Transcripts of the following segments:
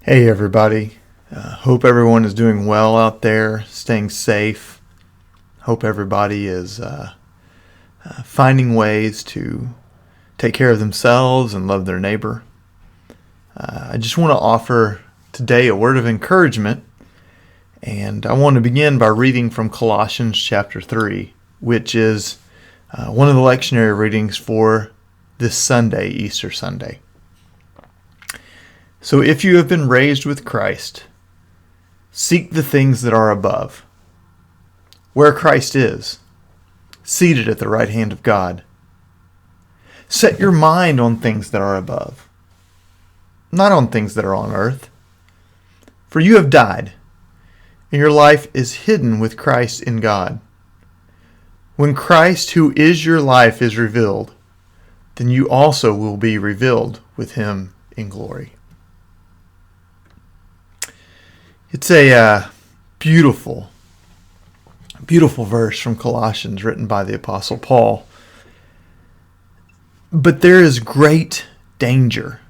Hey everybody, hope everyone is doing well out there, staying safe. Hope everybody is finding ways to take care of themselves and love their neighbor. I just want to offer today a word of encouragement, and I want to begin by reading from Colossians chapter 3, which is one of the lectionary readings for this Sunday, Easter Sunday. So if you have been raised with Christ, seek the things that are above, where Christ is, seated at the right hand of God. Set your mind on things that are above, not on things that are on earth. For you have died, and your life is hidden with Christ in God. When Christ, who is your life, is revealed, then you also will be revealed with him in glory. It's a beautiful verse from Colossians written by the Apostle Paul. But there is great danger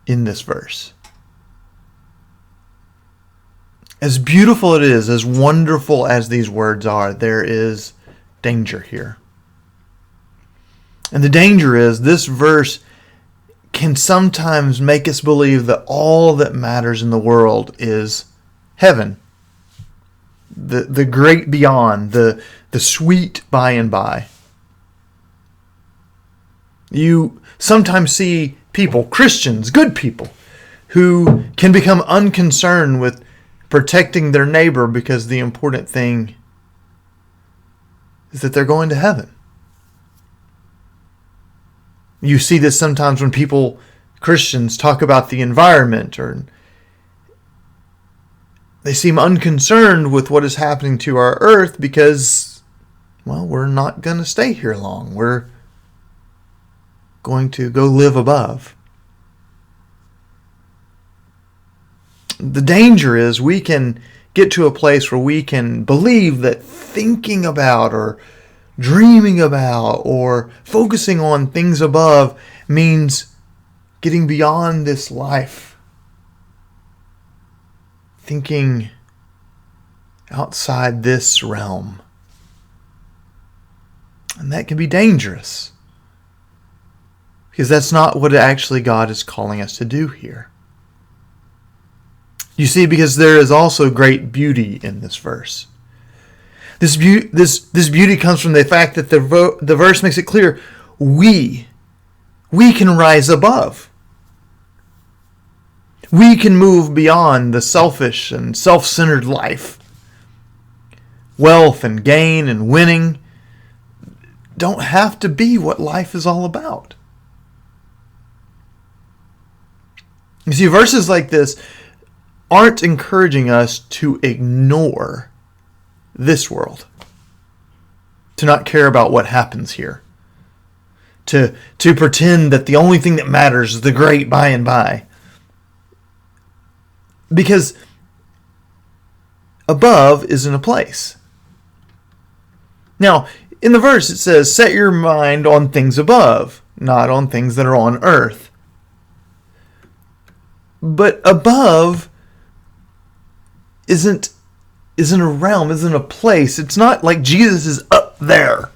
in this verse. As beautiful it is, as wonderful as these words are, there is danger here. And the danger is this verse can sometimes make us believe that all that matters in the world is heaven, the great beyond, the sweet by and by. You sometimes see people, Christians, good people, who can become unconcerned with protecting their neighbor because the important thing is that they're going to heaven. You see this sometimes when people, Christians, talk about the environment, or they seem unconcerned with what is happening to our earth because, well, we're not going to stay here long. We're going to go live above. The danger is we can get to a place where we can believe that thinking about or dreaming about or focusing on things above means getting beyond this life. Thinking outside this realm. And that can be dangerous. Because that's not what actually God is calling us to do here. You see, because there is also great beauty in this verse. This beauty comes from the fact that the verse makes it clear we can rise above. We can move beyond the selfish and self-centered life. Wealth and gain and winning don't have to be what life is all about. You see, verses like this aren't encouraging us to ignore this world, to not care about what happens here, to pretend that the only thing that matters is the great by and by. Because above isn't a place. Now, in the verse it says, set your mind on things above, not on things that are on earth. But above isn't a realm, isn't a place. It's not like Jesus is up there.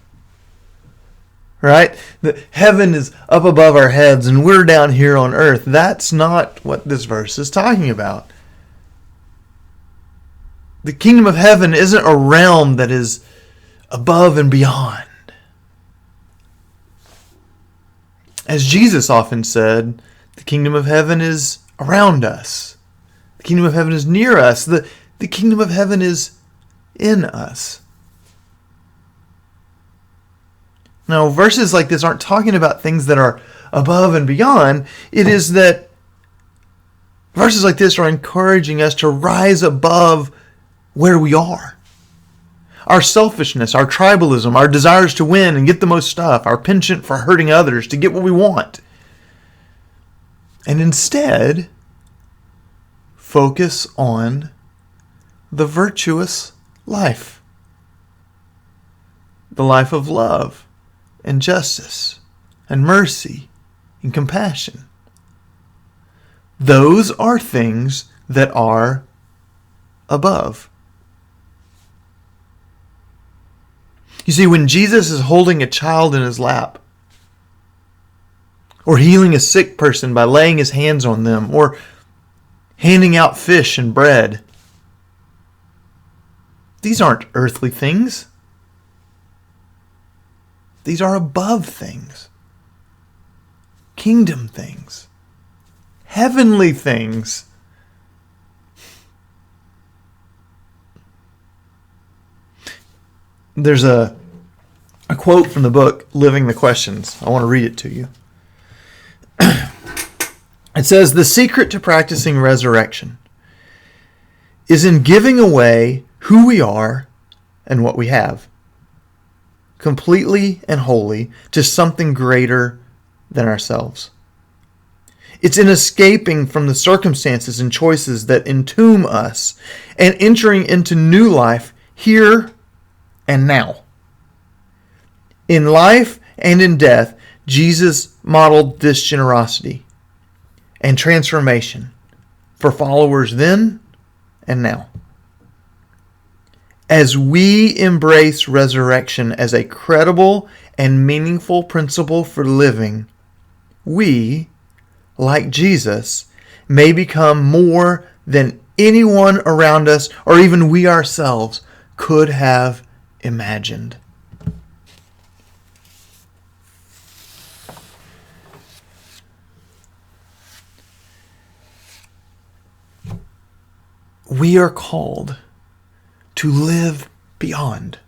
Right? The heaven is up above our heads and we're down here on earth. That's not what this verse is talking about. The kingdom of heaven isn't a realm that is above and beyond. As Jesus often said, the kingdom of heaven is around us. The kingdom of heaven is near us. The kingdom of heaven is in us. Now, verses like this aren't talking about things that are above and beyond. It is that verses like this are encouraging us to rise above where we are. Our selfishness, our tribalism, our desires to win and get the most stuff, our penchant for hurting others to get what we want. And instead, focus on the virtuous life. The life of love and justice and mercy and compassion. Those are things that are above. You see, when Jesus is holding a child in his lap, or healing a sick person by laying his hands on them, or handing out fish and bread, these aren't earthly things. These are above things. Kingdom things. Heavenly things. There's a quote from the book, Living the Questions. I want to read it to you. It says, "The secret to practicing resurrection is in giving away who we are and what we have, completely and wholly, to something greater than ourselves. It's in escaping from the circumstances and choices that entomb us and entering into new life here and now. In life and in death, Jesus modeled this generosity and transformation for followers then and now. As we embrace resurrection as a credible and meaningful principle for living, we, like Jesus, may become more than anyone around us or even we ourselves could have imagined." We are called to live beyond.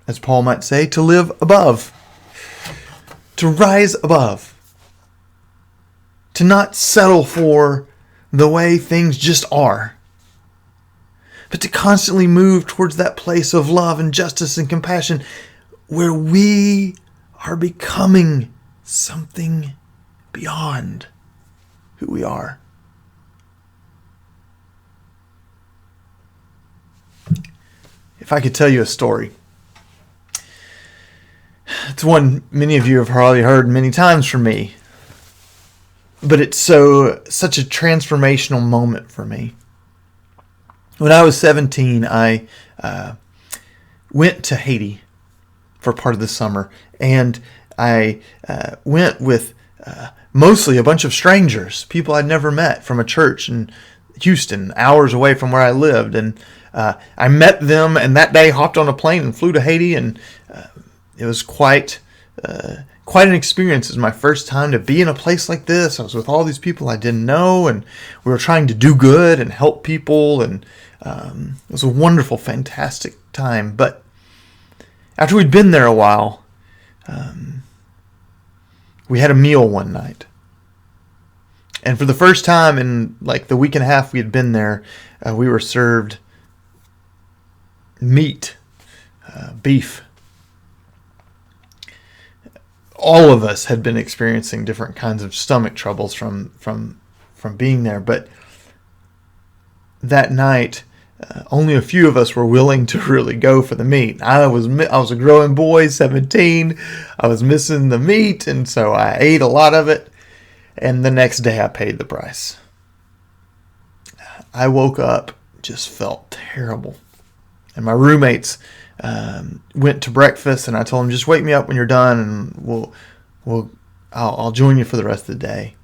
As Paul might say, to live above. To rise above. To not settle for the way things just are, but to constantly move towards that place of love and justice and compassion where we are becoming something beyond who we are. If I could tell you a story, it's one many of you have probably heard many times from me, but it's such a transformational moment for me. When I was 17, I went to Haiti for part of the summer, and I went with mostly a bunch of strangers, people I'd never met from a church in Houston, hours away from where I lived, and I met them, and that day hopped on a plane and flew to Haiti, and it was quite an experience. It was my first time to be in a place like this. I was with all these people I didn't know, and we were trying to do good and help people, and it was a wonderful, fantastic time. But after we'd been there a while, we had a meal one night. And for the first time in like the week and a half we had been there, we were served meat, beef. All of us had been experiencing different kinds of stomach troubles from being there, but that night, only a few of us were willing to really go for the meat. I was a growing boy, 17. I was missing the meat, and so I ate a lot of it. And the next day, I paid the price. I woke up, just felt terrible, and my roommates went to breakfast, and I told them, just wake me up when you're done, and I'll join you for the rest of the day.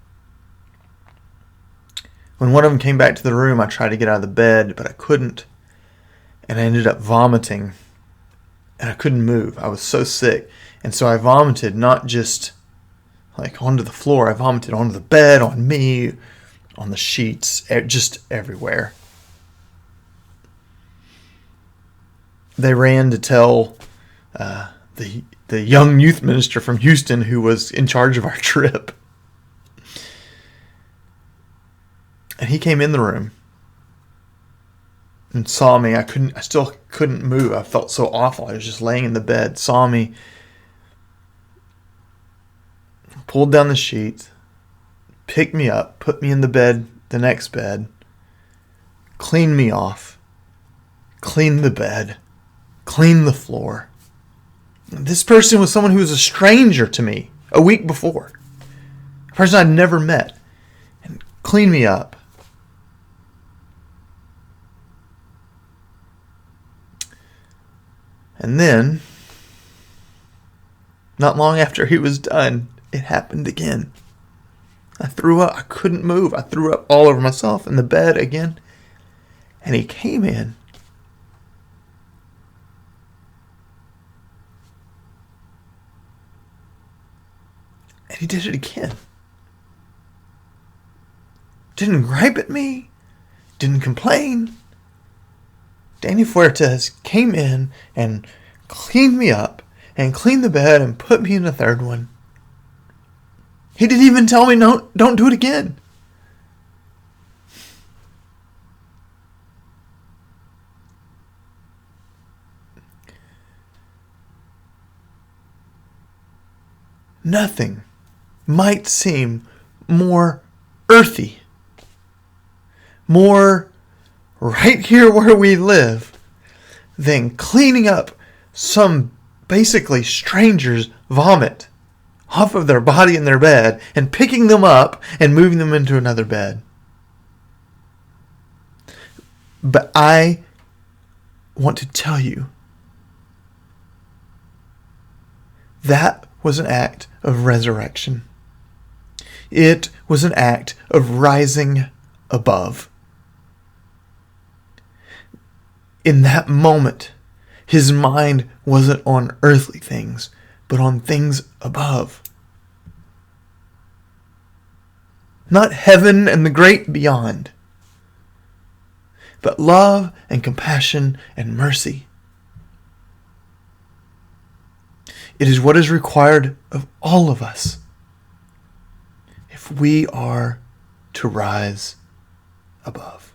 When one of them came back to the room, I tried to get out of the bed, but I couldn't, and I ended up vomiting, and I couldn't move. I was so sick, and so I vomited not just like onto the floor. I vomited onto the bed, on me, on the sheets, just everywhere. They ran to tell the young youth minister from Houston who was in charge of our trip. And he came in the room and saw me. I still couldn't move. I felt so awful. I was just laying in the bed, saw me, pulled down the sheets, picked me up, put me in the next bed, cleaned me off, cleaned the bed, cleaned the floor. This person was someone who was a stranger to me a week before. A person I'd never met, and clean me up. And then, not long after he was done, it happened again. I threw up. I couldn't move. I threw up all over myself in the bed again. And he came in. And he did it again. Didn't gripe at me. Didn't complain. Danny Fuertes came in and cleaned me up and cleaned the bed and put me in the third one. He didn't even tell me, no, don't do it again. Nothing might seem more earthy, more right here where we live, than cleaning up some basically stranger's vomit off of their body in their bed and picking them up and moving them into another bed. But I want to tell you, that was an act of resurrection. It was an act of rising above. In that moment, his mind wasn't on earthly things, but on things above. Not heaven and the great beyond, but love and compassion and mercy. It is what is required of all of us if we are to rise above.